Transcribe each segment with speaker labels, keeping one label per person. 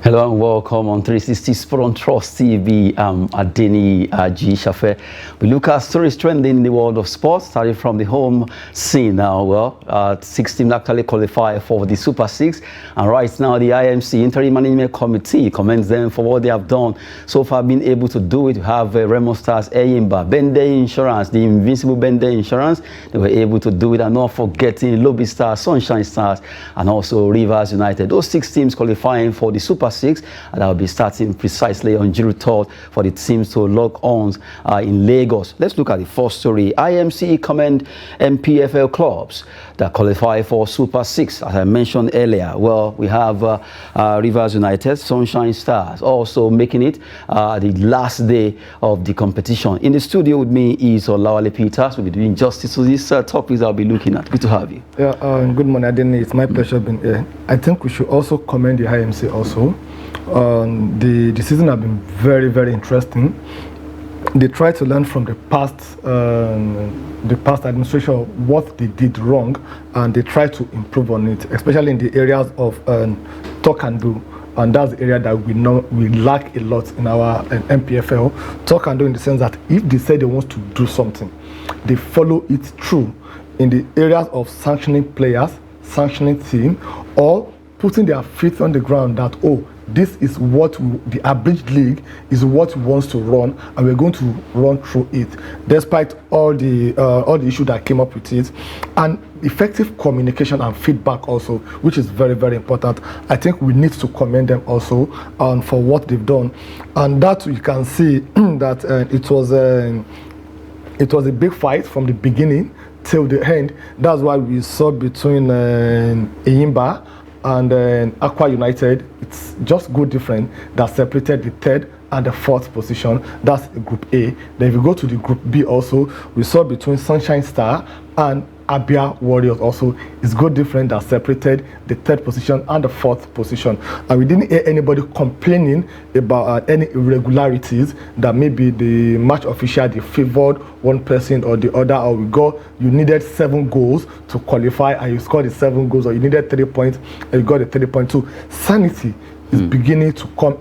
Speaker 1: Hello and welcome on 360 Sport on Trust TV. I'm Adeni G. Shafe. We look at stories trending in the world of sports, starting from the home scene now. Well, 6 teams actually qualify for the Super 6, and right now the IMC Interim Management Committee commends them for what they have done so far, been able to do it. We have Remo Stars, Eyimba, Bende Insurance, the invincible Bende Insurance. They were able to do it, and not forgetting Lobby Stars, Sunshine Stars, and also Rivers United. Those 6 teams qualifying for the Super 6, and I'll be starting precisely on June 3rd for the teams to lock arms in Lagos. Let's look at the first story. IMC commend MPFL clubs that qualify for Super 6. As I mentioned earlier, well, we have Rivers United, Sunshine Stars also making it the last day of the competition. In the studio with me is Olawale Peters. We'll be doing justice to these topics I'll be looking at. Good to have you.
Speaker 2: Yeah, good morning, Adeni. It's my pleasure being here. I think we should also commend the IMC also. The season has been very, very interesting. They try to learn from the past administration what they did wrong, and they try to improve on it, especially in the areas of talk and do. And that's the area that we know we lack a lot in our MPFL. Talk and do in the sense that if they say they want to do something, they follow it through in the areas of sanctioning players, sanctioning team, or putting their feet on the ground that, oh, this is what the abridged league is what we want to run, and we're going to run through it, despite all the issues that came up with it, and effective communication and feedback also, which is very, very important. I think we need to commend them also for what they've done, and that you can see that it was a big fight from the beginning till the end. That's why we saw between Eyimba and Aqua United, it's just good difference that separated the 3rd and the 4th position. That's Group A. Then if you go to the Group B also, we saw between Sunshine Star and Abia Warriors also, it's good difference that separated the 3rd position and the 4th position. And we didn't hear anybody complaining about any irregularities, that maybe the match official they favored one person or the other, or you needed 7 goals to qualify and you scored the 7 goals, or you needed 3 points and you got the 3.2. Sanity is beginning to come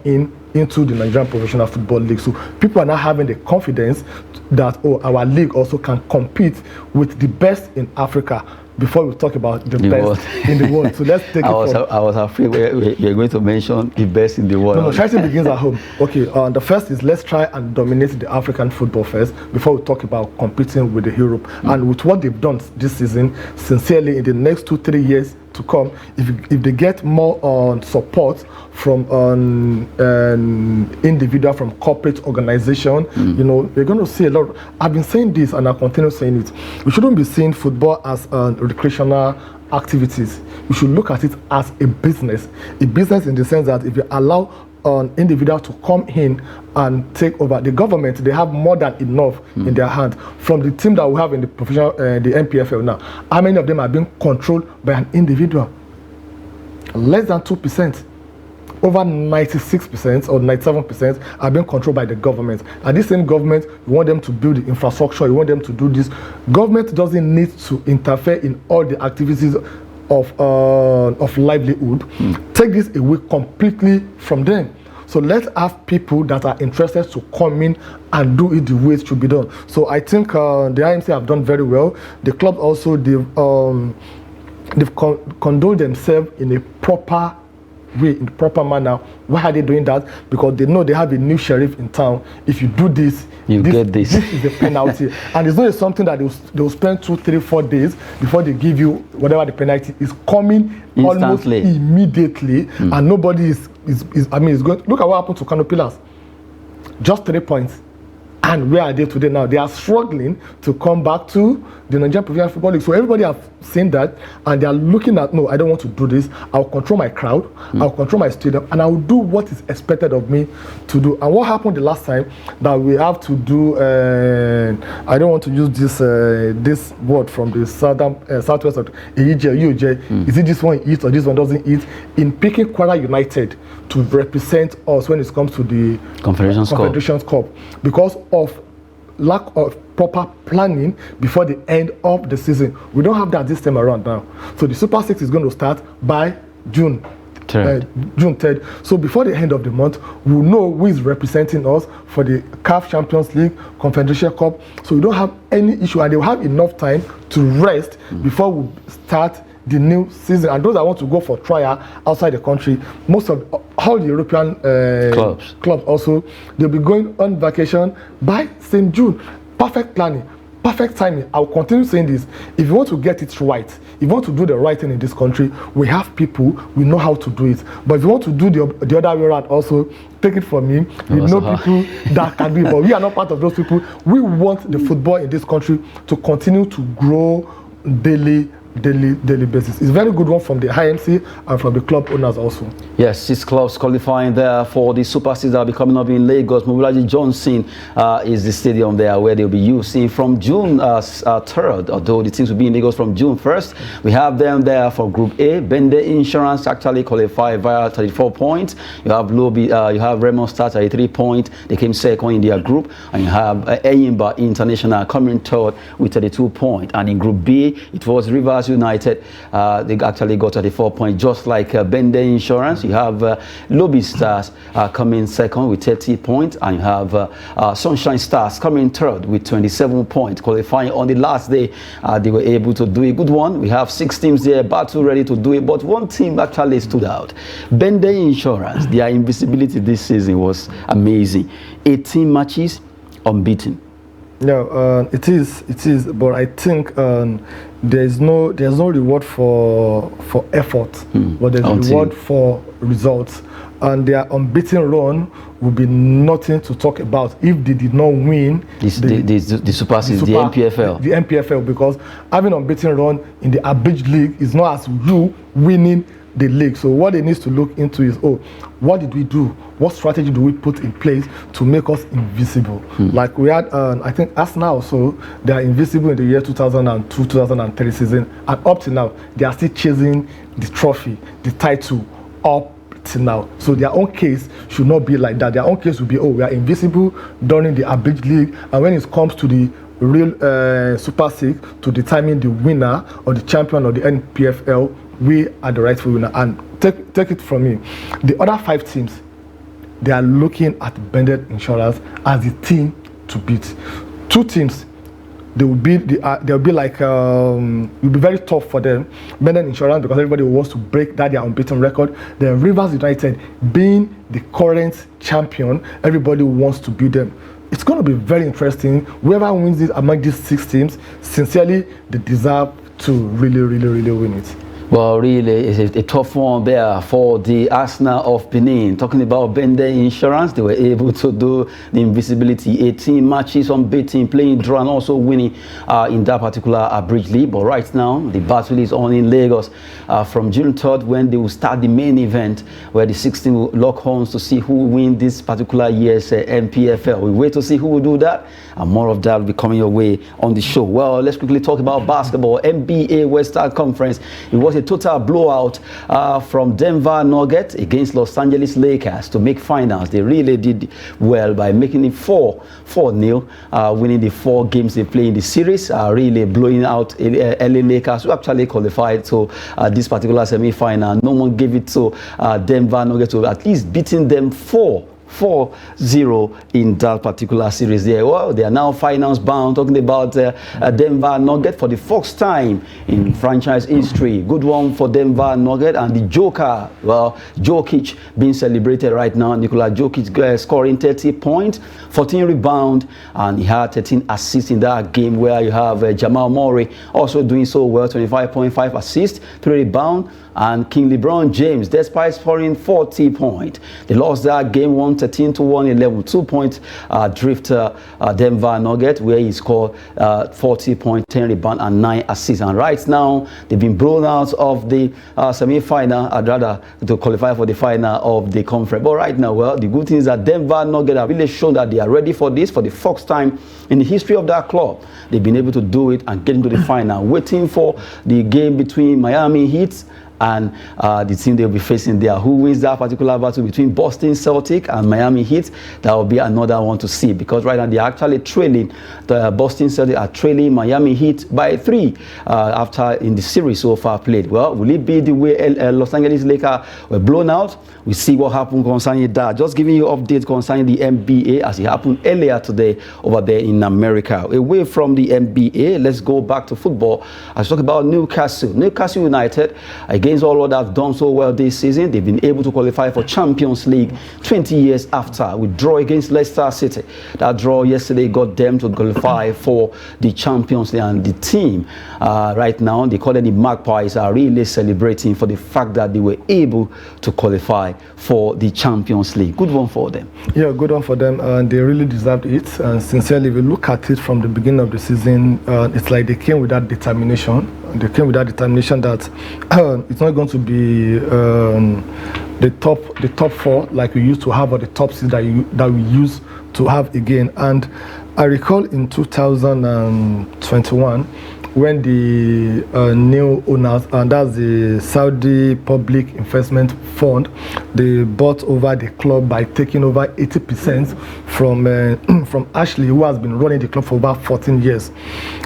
Speaker 2: into the Nigerian Professional Football League. So people are now having the confidence that, oh, our league also can compete with the best in Africa before we talk about the best in the world. So let's take I
Speaker 1: was afraid you're going to mention the best in the world.
Speaker 2: No, charity begins at home. Okay, the first is let's try and dominate the African football first before we talk about competing with the Europe. And with what they've done this season, sincerely, in the next 2-3 years to come, if they get more support from individual, from corporate organization, you know, we're going to see a lot. I've been saying this and I'll continue saying it. We shouldn't be seeing football as recreational activities. We should look at it as a business in the sense that if you allow an individual to come in and take over the government, they have more than enough in their hand. From the team that we have in the professional, the MPFL now, how many of them are being controlled by an individual? Less than 2%. Over 96% or 97% are being controlled by the government. And this same government, you want them to build the infrastructure, you want them to do this. Government doesn't need to interfere in all the activities of livelihood. Take this away completely from them. So let's have people that are interested to come in and do it the way it should be done. So I think the IMC have done very well. The club also, they've condoled themselves in a proper way, in the proper manner. Why are they doing that? Because they know they have a new sheriff in town. If you do this, this is a penalty. And it's not something that they'll spend 2, 3, 4 days before they give you whatever the penalty is, coming almost immediately. And nobody is going. Look at what happened to Kano Pillars. Just 3 points. And where are they today now? They are struggling to come back to the Nigerian Professional Football League. So everybody have seen that, and they are looking at, no, I don't want to do this. I'll control my crowd, I'll control my stadium, and I will do what is expected of me to do. And what happened the last time that we have to do, I don't want to use this word from the southwest of UJ. Is it this one eats or this one doesn't eat? In picking Kwara United to represent us when it comes to the Confederations Cup, because of lack of proper planning before the end of the season. We don't have that this time around now. So the Super 6 is going to start by June June 3rd. So before the end of the month, we'll know who is representing us for the CAF Champions League, Confederation Cup. So we don't have any issue, and they'll have enough time to rest before we start the new season. And those that want to go for trial outside the country, most of all the European clubs also, they'll be going on vacation by St. June. Perfect planning, perfect timing. I'll continue saying this. If you want to get it right, if you want to do the right thing in this country, we have people, we know how to do it. But if you want to do the other way around also, take it from me, we know people that can do it, but we are not part of those people. We want the football in this country to continue to grow daily basis. It's a very good one from the IMC and from the club owners also.
Speaker 1: Yes, 6 clubs qualifying there for the Super Six that will be coming up in Lagos. Mobulaji Johnson is the stadium there where they'll be using from June 3rd, although the teams will be in Lagos from June 1st. We have them there for Group A. Bende Insurance actually qualified via 34 points. You have you have Raymond Stars 33 points. They came second in their group. And you have Eyimba International coming third with 32 points. And in Group B, it was Rivers United. They actually got 34 points, just like Bende Insurance. You have Lobby Stars coming second with 30 points, and you have Sunshine Stars coming third with 27 points. Qualifying on the last day, they were able to do a good one. We have 6 teams there, battle ready to do it, but one team actually stood out. Bende Insurance, their invisibility this season was amazing. 18 matches, unbeaten.
Speaker 2: No, it is, but I think there's no reward for effort, but there's a reward for results, and their unbeaten run will be nothing to talk about if they did not win the Super Six, the MPFL. The MPFL, because having unbeaten run in the Abridged League is not as you winning the league. So what they need to look into is, what did we do? What strategy do we put in place to make us invisible? Like we had, I think Arsenal also, they are invisible in the year 2002-2003 season, and up to now, they are still chasing the trophy, the title, up to now. So their own case should not be like that. Their own case will be, we are invisible during the Abridged League, and when it comes to the real Super Six, to determine the winner or the champion of the NPFL, we are the rightful winner. And take it from me, the other 5 teams, they are looking at Bende Insurance as the team to beat. 2 teams, they'll be like it'll be very tough for them. Bende Insurance, because everybody wants to break that their unbeaten record. Then Rivers United, being the current champion, everybody wants to beat them. It's going to be very interesting. Whoever wins it among these 6 teams, sincerely, they deserve to really win it.
Speaker 1: Well, really, it's a tough one there for the Arsenal of Benin. Talking about Bende Insurance, they were able to do the invisibility, 18 matches unbeaten, playing draw and also winning in that particular Abridged League. But right now, the battle is on in Lagos from June 3rd, when they will start the main event, where the 16 will lock horns to see who will win this particular year's MPFL. We wait to see who will do that, and more of that will be coming your way on the show. Well, let's quickly talk about basketball. NBA Western Conference. It was a total blowout from Denver Nuggets against Los Angeles Lakers to make finals. They really did well by making it 4-0, winning the 4 games they play in the series, really blowing out LA Lakers, who actually qualified to this particular semi-final. No one gave it to Denver Nuggets, to at least beating them 4-0 in that particular series there. Well, they are now finals bound. Talking about Denver Nuggets for the first time in franchise history. Good one for Denver Nuggets. And the Joker, well, Jokic being celebrated right now. Nikola Jokic scoring 30 points, 14 rebounds, and he had 13 assists in that game, where you have Jamal Murray also doing so well, 25.5 assists, 3 rebounds. And King LeBron James, despite scoring 40 points, they lost that game 113-111, 2-point drift Denver Nuggets, where he scored 40 points, 10 rebounds, and 9 assists. And right now, they've been blown out of the semi-final, rather to qualify for the final of the conference. But right now, well, the good thing is that Denver Nuggets have really shown that they are ready for this for the first time in the history of that club. They've been able to do it and get into the final, waiting for the game between Miami Heat and the team they'll be facing there. Who wins that particular battle between Boston Celtic and Miami Heat? That will be another one to see, because right now they're actually trailing. The Boston Celtic are trailing Miami Heat by 3 after in the series so far played. Well, will it be the way Los Angeles Lakers were blown out? We see what happened concerning that. Just giving you updates concerning the NBA as it happened earlier today over there in America. Away from the NBA, let's go back to football. I talk about Newcastle United. Against all what they've done so well this season, they've been able to qualify for Champions League 20 years after we draw against Leicester City. That draw yesterday got them to qualify for the Champions League, and the team right now, they call it the Magpies, are really celebrating for the fact that they were able to qualify for the Champions League. Good one for them. Yeah, good one for them, and they really deserved it. And sincerely, if you look at it from the beginning of the season, it's like they came with that determination. They came with that determination that it's not going to be the top 4 like we used to have, or the top 6 that we used to have again. And I recall in 2021 when the new owners, and that's the Saudi Public Investment Fund, they bought over the club by taking over 80% from Ashley, who has been running the club for about 14 years.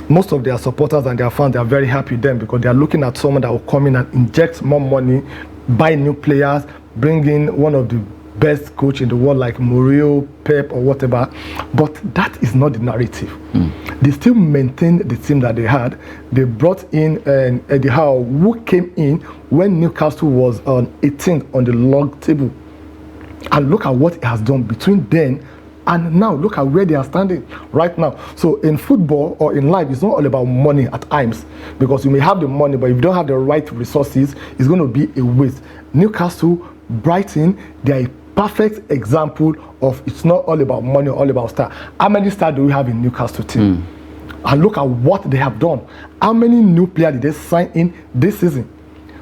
Speaker 1: Most of their supporters and their fans, they are very happy with them, because they are looking at someone that will come in and inject more money, buy new players, bring in one of the best coach in the world like Mourinho, Pep, or whatever. But that is not the narrative. They still maintain the team that they had. They brought in Eddie Howe, who came in when Newcastle was on 18th on the log table. And look at what he has done between then and now. Look at where they are standing right now. So in football or in life, it's not all about money at times, because you may have the money, but if you don't have the right resources, it's going to be a waste. Newcastle, Brighton, they are a perfect example of it's not all about money or all about stars. How many stars do we have in Newcastle team? And look at what they have done. How many new players did they sign in this season?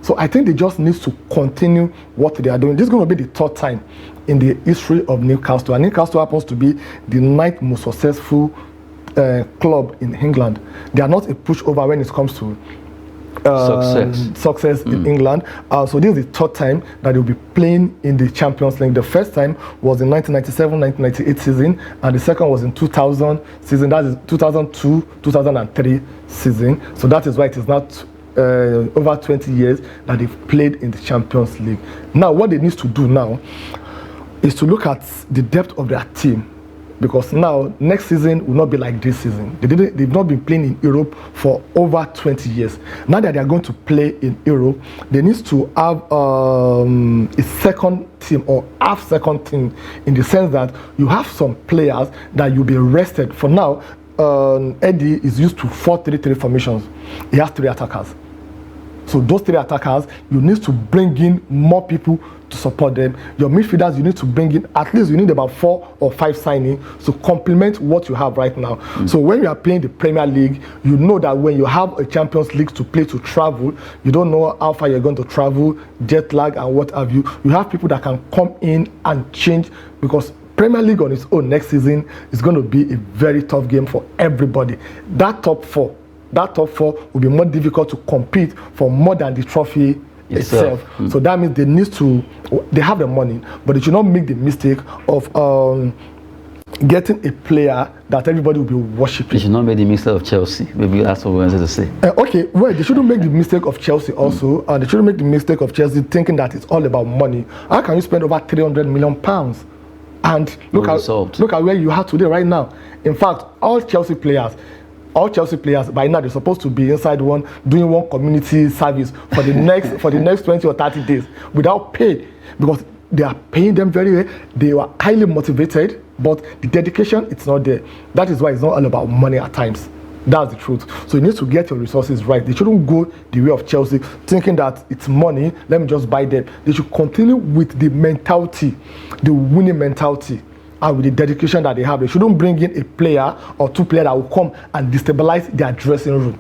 Speaker 1: So I think they just need to continue what they are doing. This is going to be the 3rd time in the history of Newcastle. And Newcastle happens to be the 9th most successful club in England. They are not a pushover when it comes to success in England. So this is the 3rd time that they'll be playing in the Champions League. The first time was in 1997-1998 season, and the second was in 2000 season. That is 2002-2003 season. So that is why it is not over 20 years that they've played in the Champions League. Now, what they need to do now is to look at the depth of their team, because now next season will not be like this season. They've not been playing in Europe for over 20 years. Now that they are going to play in Europe, they need to have a second team or half second team, in the sense that you have some players that you'll be rested. For now, Eddie is used to 4-3-3 formations. He has 3 attackers. So those 3 attackers, you need to bring in more people to support them. Your midfielders, you need to bring in, at least you need about 4 or 5 signings to complement what you have right now. So when you are playing the Premier League, you know that when you have a Champions League to play, to travel, you don't know how far you're going to travel, jet lag and what have you. You have people that can come in and change, because Premier League on its own next season is going to be a very tough game for everybody. That top 4 will be more difficult to compete for more than the trophy itself. So that means they have the money, but they should not make the mistake of getting a player that everybody will be worshipping. They should not make the mistake of Chelsea. Maybe that's what we wanted to say. Okay, well, they shouldn't make the mistake of Chelsea also. They shouldn't make the mistake of Chelsea thinking that it's all about money. How can you spend over £300 million? And look at where you are today, right now. In fact, all Chelsea players by now, they're supposed to be inside doing one community service for the next 20 or 30 days without pay, because they are paying them very well. They were highly motivated, but the dedication, it's not there. That is why it's not all about money at times. That's the truth. So you need to get your resources right. They shouldn't go the way of Chelsea, thinking that it's money, let me just buy them. They should continue with the mentality, the winning mentality, and with the dedication that they have. They shouldn't bring in a player or 2 players that will come and destabilize their dressing room.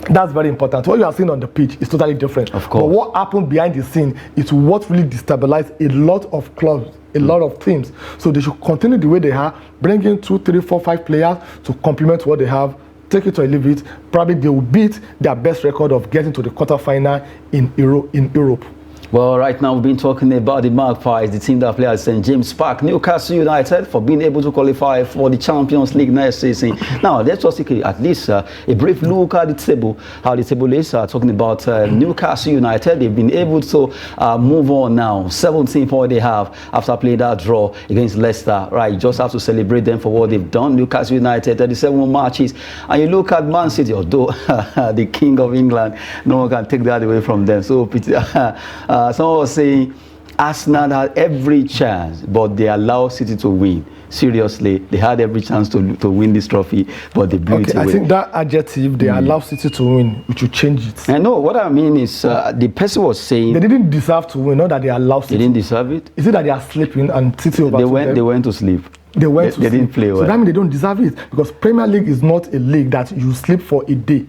Speaker 1: That's very important. What you are seeing on the pitch is totally different. Of course. But what happened behind the scene is what really destabilized a lot of clubs, a lot of teams. So they should continue the way they are, bring in 2, 3, 4, 5 players to complement what they have,
Speaker 2: take it or leave it. Probably they will beat their best record of getting to the quarterfinal in Europe.
Speaker 1: Well, right now we've been talking about the Magpies, the team that plays at St. James Park, Newcastle United, for being able to qualify for the Champions League next season. Now, let's just take at least a brief look at the table, how the table is. Talking about Newcastle United, they've been able to move on now. 17 points they have after playing that draw against Leicester. Right, you just have to celebrate them for what they've done. Newcastle United, 37 matches. And you look at Man City, although the King of England, no one can take that away from them. So, someone was saying Arsenal had every chance, but they allowed City to win. Seriously, they had every chance to win this trophy, but they blew it away.
Speaker 2: I think that adjective, they allowed City to win, we should change it.
Speaker 1: I know, what I mean is, the person was saying...
Speaker 2: They didn't deserve to win, not that they allowed City.
Speaker 1: They didn't deserve it?
Speaker 2: Is it that they are sleeping and City over them?
Speaker 1: They went to sleep.
Speaker 2: They
Speaker 1: didn't play well.
Speaker 2: So that means they don't deserve it, because Premier League is not a league that you sleep for a day.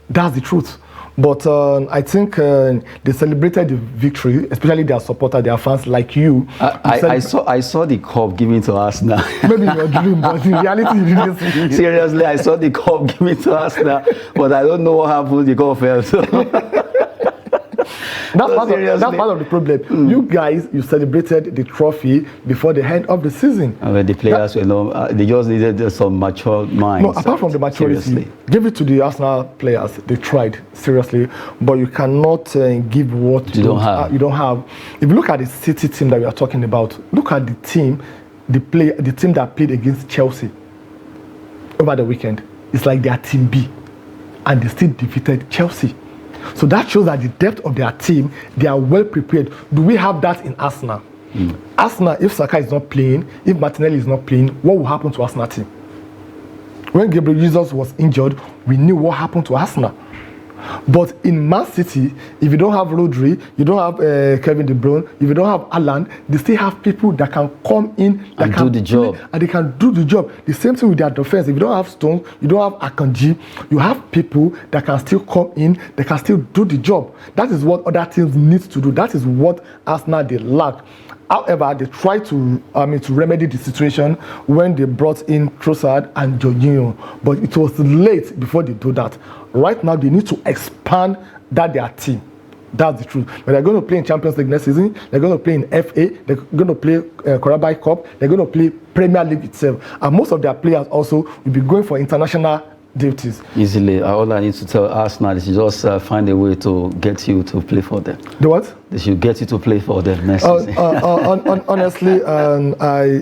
Speaker 2: That's the truth. But I think they celebrated the victory, especially their supporters, their fans like you.
Speaker 1: I saw the cup given to us now.
Speaker 2: Maybe in your dream, but in reality you didn't see it.
Speaker 1: Seriously, I saw the cup given to us now, but I don't know what happened. The cup fell. So.
Speaker 2: That's part of the problem. You guys, you celebrated the trophy before the end of the season.
Speaker 1: The players were not, they just needed some mature minds.
Speaker 2: No, apart from the maturity, give it to the Arsenal players. They tried, seriously. But you cannot give what you don't have. You don't have. If you look at the City team that we are talking about, look at the team, the team that played against Chelsea over the weekend. It's like their team B, and they still defeated Chelsea. So that shows that the depth of their team, they are well prepared. Do we have that in Arsenal? Arsenal, if Saka is not playing, if Martinelli is not playing, what will happen to Arsenal team? When Gabriel Jesus was injured, we knew what happened to Arsenal. But in Man City, if you don't have Rodri, you don't have Kevin De Bruyne, if you don't have Haaland, they still have people that can come in that
Speaker 1: and
Speaker 2: can
Speaker 1: do the job.
Speaker 2: And they can do the job. The same thing with their defense. If you don't have Stones, you don't have Akanji, you have people that can still come in, they can still do the job. That is what other teams need to do. That is what Arsenal they lack. However, they tried to remedy the situation when they brought in Trossard and Jorginho, but it was late before they do that. Right now, they need to expand their team. That's the truth. But they're going to play in Champions League next season. They're going to play in FA. They're going to play Carabao Cup. They're going to play Premier League itself. And most of their players also will be going for international duties.
Speaker 1: Easily. All I need to tell Arsenal is just find a way to get you to play for them.
Speaker 2: The what?
Speaker 1: They should get you to play for them next season.
Speaker 2: Honestly,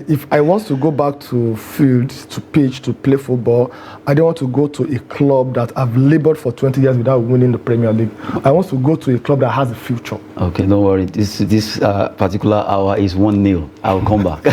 Speaker 2: if I want to go back to field, to pitch, to play football, I don't want to go to a club that I've labored for 20 years without winning the Premier League. I want to go to a club that has a future.
Speaker 1: Okay, don't worry. This particular hour is 1-0. I'll come back.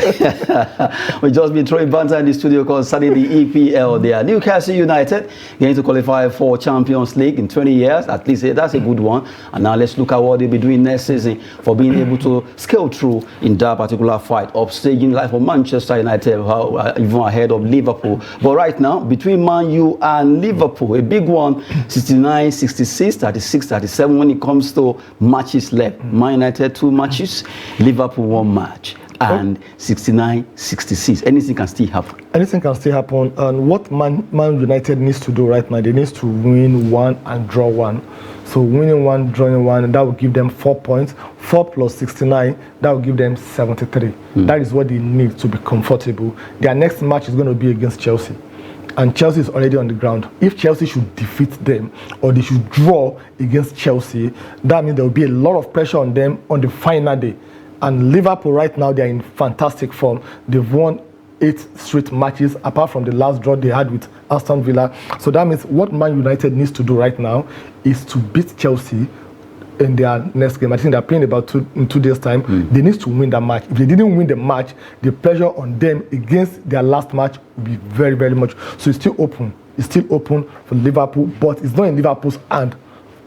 Speaker 1: We've just been throwing banter in the studio concerning the EPL there. Newcastle United going to qualify for Champions League in 20 years. At least that's a good one. And now let's look at what they'll be doing next season for being able to scale through in that particular fight, upstaging life for Manchester United, even ahead of Liverpool. But right now, between Man U and Liverpool, a big one, 69, 66, 36, 37 when it comes to matches left. Man United 2 matches, Liverpool 1 match. And 69, 66. Anything can still happen.
Speaker 2: Anything can still happen. And what Man United needs to do right now, they need to win 1 and draw 1. So winning 1, drawing 1, that will give them 4 points. 4 plus 69, that will give them 73. That is what they need to be comfortable. Their next match is going to be against Chelsea. And Chelsea is already on the ground. If Chelsea should defeat them or they should draw against Chelsea, that means there will be a lot of pressure on them on the final day. And Liverpool right now, they're in fantastic form. They've won 8 straight matches, apart from the last draw they had with Aston Villa. So that means what Man United needs to do right now is to beat Chelsea in their next game. I think they're playing in 2 days' time. They need to win that match. If they didn't win the match, the pressure on them against their last match will be very, very much. So it's still open. It's still open for Liverpool, but it's not in Liverpool's hand.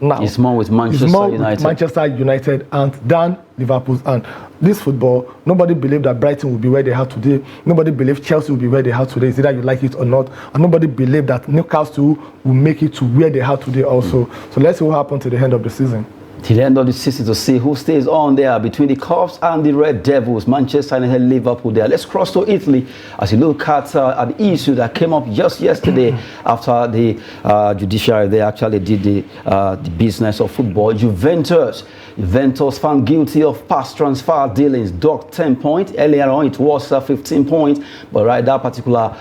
Speaker 2: Now,
Speaker 1: it's more with Manchester
Speaker 2: United and than Liverpool's hand. This football, nobody believed that Brighton would be where they are today. Nobody believed Chelsea will be where they are today. It's either you like it or not. And nobody believed that Newcastle will make it to where they are today also. So let's see what happens to the end of the season.
Speaker 1: till the end of the season to see who stays on there between the Cubs and the Red Devils, Manchester United, Liverpool there. Let's cross to Italy as you look at the issue that came up just yesterday after the judiciary, they actually did the business of football. Juventus found guilty of past transfer dealings, docked 10 points. Earlier on it was 15 points, but right, that particular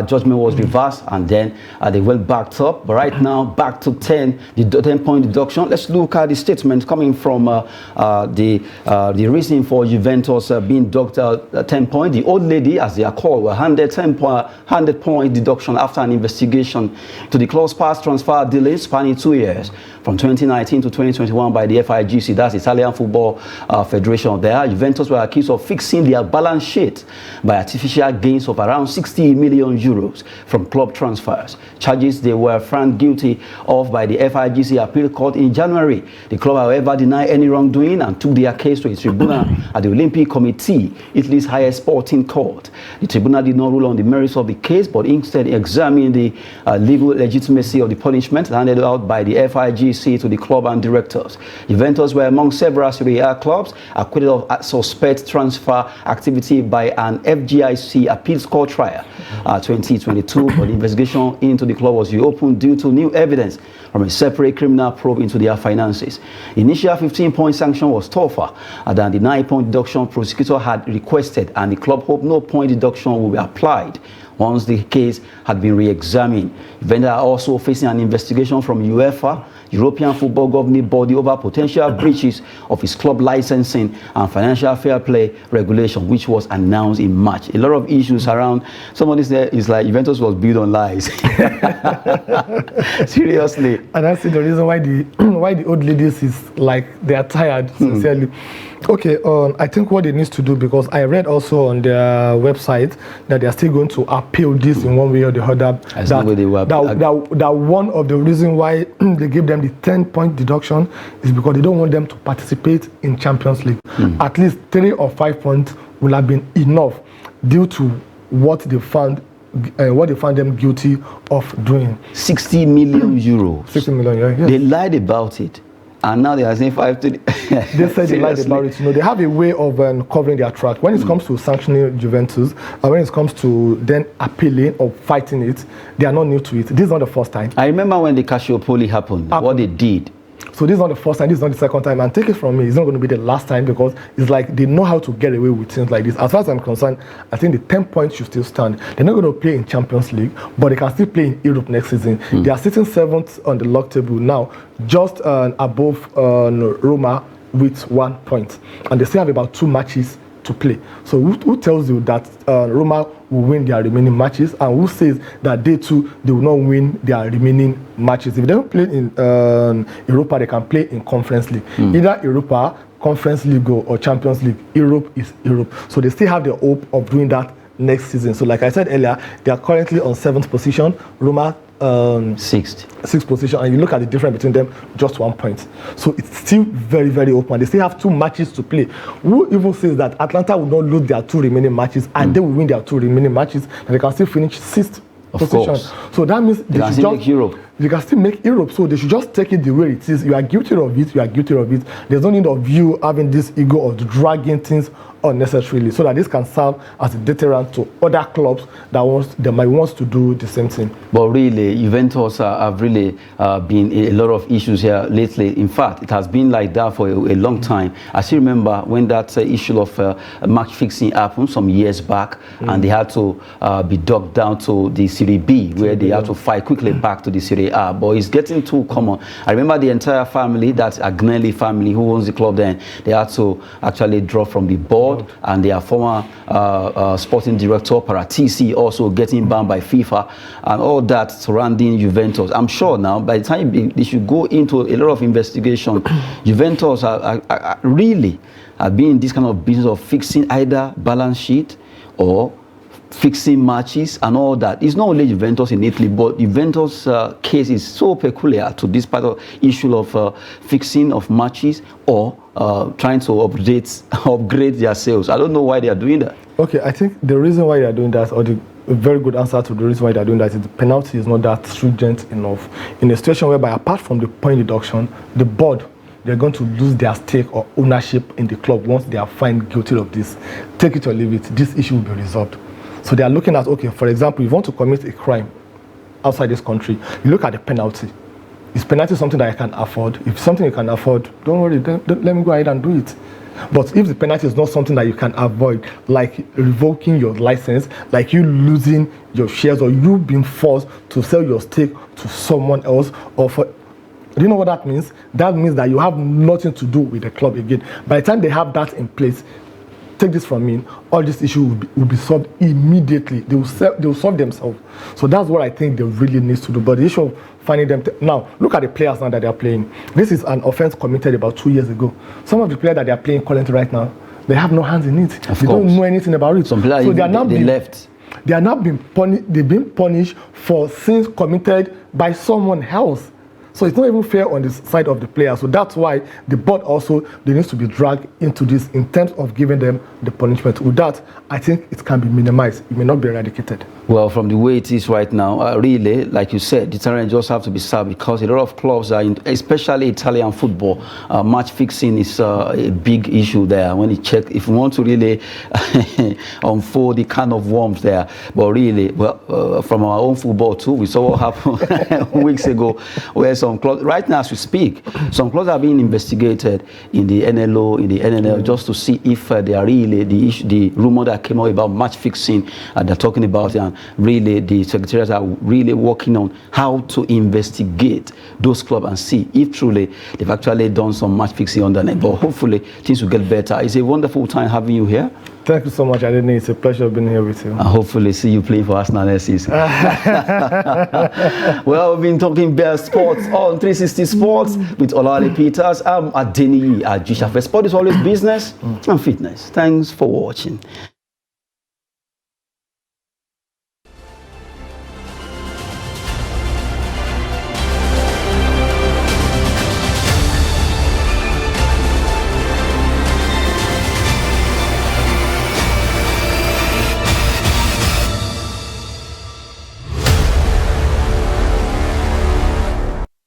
Speaker 1: judgment was reversed, and then they went back up. But right now, back to 10, the 10-point deduction. Let's look at the statement coming from the reason for Juventus being docked 10 points. The old lady, as they are called, were handed 100-point deduction after an investigation to the club's past transfer dealings spanning 2 years, from 2019 to 2021 by the FIGC, that's Italian Football Federation there. Juventus were accused of fixing their balance sheet by artificial gains of around 60 million euros from club transfers. Charges they were found guilty of by the FIGC appeal court in January. The club, however, denied any wrongdoing and took their case to a tribunal at the Olympic Committee, Italy's highest sporting court. The tribunal did not rule on the merits of the case, but instead examined the legal legitimacy of the punishment handed out by the FIGC to the club and directors. Juventus were among several Serie A clubs acquitted of suspect transfer activity by an FGIC appeals court trial 2022, but the investigation into the club was reopened due to new evidence from a separate criminal probe into their finances. The initial 15-point sanction was tougher than the 9-point deduction prosecutor had requested, and the club hoped no point deduction will be applied once the case had been re-examined. Juventus are also facing an investigation from UEFA, European Football Governing Body, over potential breaches of its club licensing and financial fair play regulation, which was announced in March. A lot of issues around. Somebody said it's like Juventus was built on lies. Seriously.
Speaker 2: And that's the reason why the old ladies is like they are tired, sincerely. Okay, I think what they need to do, because I read also on their website that they are still going to appeal this in one way or the other. That one of the reasons why they give them the 10-point deduction is because they don't want them to participate in Champions League. At least 3 or 5 points will have been enough due to what they found them guilty of doing.
Speaker 1: 60 million euros.
Speaker 2: 60 million, yeah.
Speaker 1: They lied about it. And now they are saying 5 to
Speaker 2: They said they lied about it. You know, they have a way of covering their track. When it comes to sanctioning Juventus, and when it comes to then appealing or fighting it, they are not new to it. This is not the first time.
Speaker 1: I remember when the Calciopoli happened, what they did.
Speaker 2: So this is not the first time, this is not the second time, and take it from me, it's not going to be the last time, because it's like they know how to get away with things like this. As far as I'm concerned, I think the 10 points should still stand. They're not going to play in Champions League, but they can still play in Europe next season. They are sitting 7th on the log table now, just above Roma with 1 point, and they still have about 2 matches to play. So who tells you that Roma will win their remaining matches, and who says that they too they will not win their remaining matches? If they don't play in Europa, they can play in Conference League. Either Europa, Conference League, or Champions League. Europe is Europe. So they still have the hope of doing that next season. So like I said earlier, they are currently on 7th position. Roma 6th position, and you look at the difference between them, just 1 point. So it's still very, very open. They still have 2 matches to play. Who even says that Atlanta will not lose their 2 remaining matches and they will win their 2 remaining matches, and they can still finish 6th position? Course. So that means they can still make Europe. You can still make Europe, so they should just take it the way it is. You are guilty of it, you are guilty of it. There's no need of you having this ego of dragging things unnecessarily, so that this can serve as a deterrent to other clubs that might want to do the same thing. But
Speaker 1: really, Juventus have really been a lot of issues here lately. In fact, it has been like that for a long time. I still remember when that issue of match fixing happened some years back, and they had to be docked down to the Serie B, where they had to fight quickly back to the Serie A. But it's getting too common. I remember the entire family, that Agnelli family who owns the club then, they had to actually drop from the board, and their former sporting director Paratisi also getting banned by FIFA, and all that surrounding Juventus. I'm sure now by the time they should go into a lot of investigation, Juventus are really been in this kind of business of fixing either balance sheet or fixing matches and all that. It's not only Juventus in Italy, but Juventus case is so peculiar to this part of issue of fixing of matches or trying to upgrade their sales. I don't know why they are doing that.
Speaker 2: Okay, I think the reason why they are doing that, or the very good answer to the reason why they are doing that, is the penalty is not that stringent enough. In a situation whereby, apart from the point deduction, the they're going to lose their stake or ownership in the club once they are found guilty of this. Take it or leave it, this issue will be resolved. So they are looking at, okay, for example, if you want to commit a crime outside this country, you look at the penalty. Is penalty something that I can afford? If it's something you can afford, don't worry, let me go ahead and do it. But if the penalty is not something that you can avoid, like revoking your license, like you losing your shares, or you being forced to sell your stake to someone else, or for, do you know what that means? That means that you have nothing to do with the club again. By the time they have that in place, take this from me, all these issues will be solved immediately. They will solve themselves. So that's what I think they really need to do. But the issue of finding them, now look at the players now that they are playing. This is an offense committed about 2 years ago. Some of the players that they are playing currently right now, they have no hands in it. They don't know anything about it.
Speaker 1: Some players,
Speaker 2: so they are now
Speaker 1: they left.
Speaker 2: They are now being punished. They've been punished for sins committed by someone else. So it's not even fair on the side of the player. So that's why the board also, they need to be dragged into this in terms of giving them the punishment. With that, I think it can be minimized. It may not be eradicated.
Speaker 1: Well, from the way it is right now, really, like you said, deterrent just have to be served, because a lot of clubs are, especially Italian football, match fixing is a big issue there. When you check, if you want to really unfold the kind of worms there, but really, well, from our own football too, we saw what happened weeks ago, where some clubs, right now as we speak, some clubs are being investigated in the NLO, in the NNL, just to see if they are really the rumor that came out about match fixing, they're talking about, and really the secretariats are really working on how to investigate those clubs and see if truly they've actually done some match fixing on the net. But hopefully things will get better. It's a wonderful time having you here.
Speaker 2: Thank you so much, Adeni. It's a pleasure being here with you.
Speaker 1: And hopefully see you playing for Arsenal next season. Well, we've been talking best sports on 360 Sports with Olale Peters. I'm Adeni Ajishafe. Sport is always business and fitness. Thanks for watching.